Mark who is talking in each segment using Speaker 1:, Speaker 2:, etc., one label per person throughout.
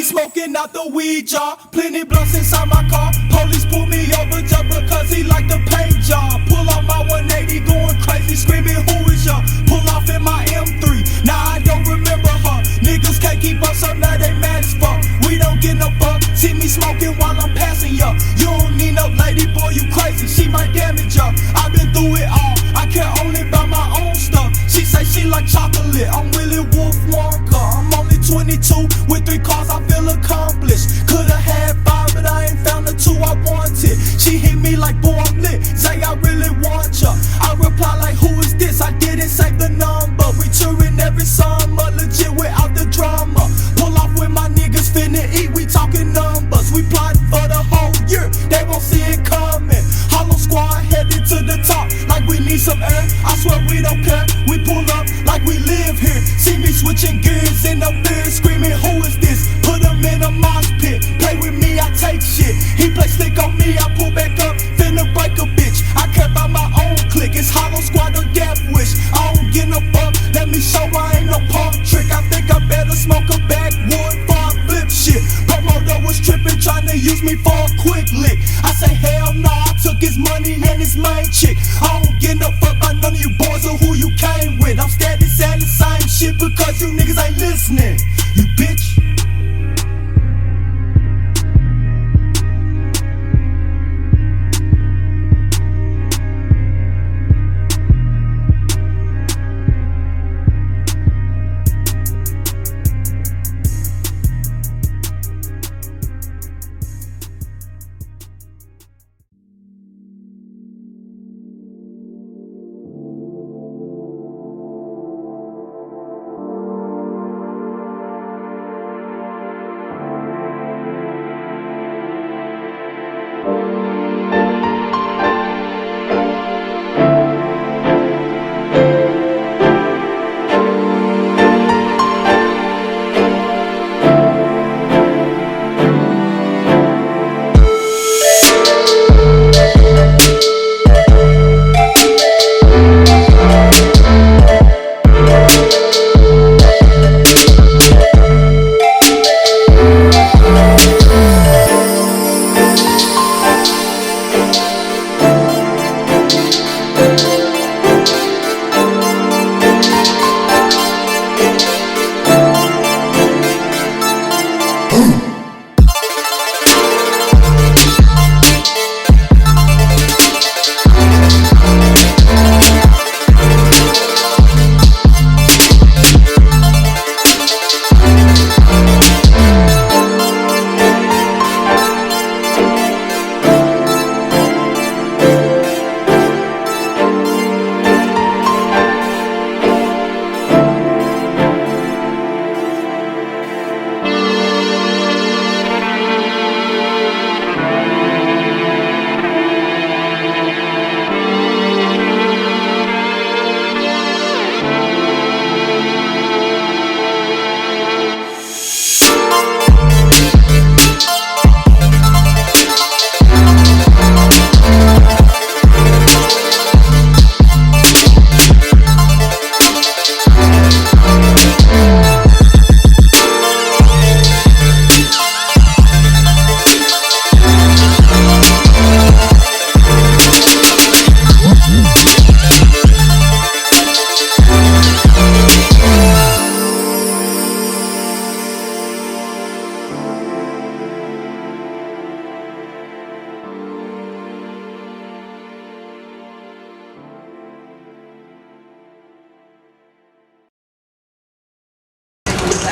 Speaker 1: Smoking out the weed jar, plenty blunts inside my car. Police pull me over just because he like the paint job. Pull off my 180 going crazy, screaming who is y'all? Pull off in my M3, now I don't remember her. Niggas can't keep up, so now they mad as fuck. We don't get no fuck, see me smoking while I'm passing ya. You don't need no lady, boy, you crazy, she might damage ya. I've been through it all, I care only about my own stuff. She say she like chocolate, I'm Willy Wolf Wonka. I'm only 22 with 3 cars, I feel accomplished. Could've had 5, but I ain't found the 2 I wanted. She hit me like, boy, I'm lit, say I really want ya. I reply like, who is this? I didn't save the number. We touring every summer, legit without the drama. Pull off with my niggas finna eat, we talking numbers. We plotting for the whole year, they won't see it coming. Hollow squad headed to the top, like we need some air. I swear we don't care, we pull up like we live here. See me switching gears in the beer, screaming, who is this? Put him in a mosh pit, play with me, I take shit. He play slick on me, I pull back up, finna break a bitch. I care about my own clique, it's Hollow Squad or Death Wish. I don't get no fuck, let me show I ain't no punk trick. I think I better smoke a backwood before I flip shit. Promoter was tripping, trying to use me for a quick lick. I say hell no, I took his money and his main chick. I don't get no fuck by none of you boys or who you came with. I'm steady saying the same shit because you niggas ain't listening, you bitch.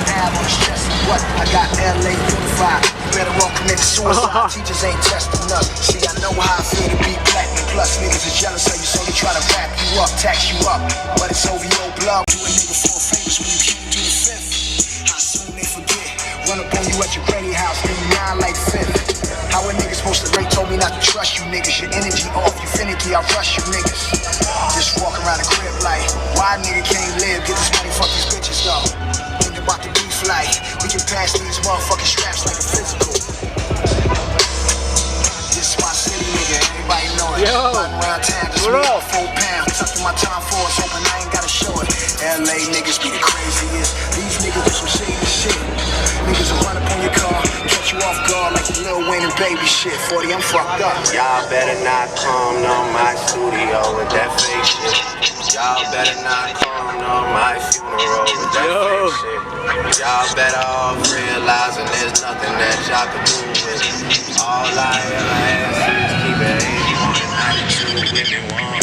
Speaker 2: an ab on the stress of what? I got LA unified. You better all commit suicide. Teachers ain't testing us. See, I know how I feel to be platinum plus. Niggas is jealous of you, so they try to wrap you up, tax you up. But it's OVO blood. Do a nigga for famous when you can't do the fifth. How soon they forget? Run up on you at your granny house, then you nine like fifth. How a nigga supposed to rate? Told me not to trust you niggas. Your energy off, you finicky, I rush you niggas. Just walk around the crib like, why nigga can't live? Get this money, fuck these bitches though. Think about the beef like, we can pass these motherfucking straps like a physical. This is my city, nigga, everybody know it. Riding around town, just me on 4 pounds. Tucking my time for us, hoping I ain't gotta show it. LA niggas be the craziest. These niggas do some shady shit. Niggas will run up on your car, catch you off guard like you Lil Wayne and baby shit. 40, I'm fucked up.
Speaker 3: Y'all better not come to my studio with that fake shit. Y'all better not come to my funeral with that fake shit. Y'all better off realizing there's nothing that y'all can do with it. All I ever ask is keep it 81 and 92 with me one.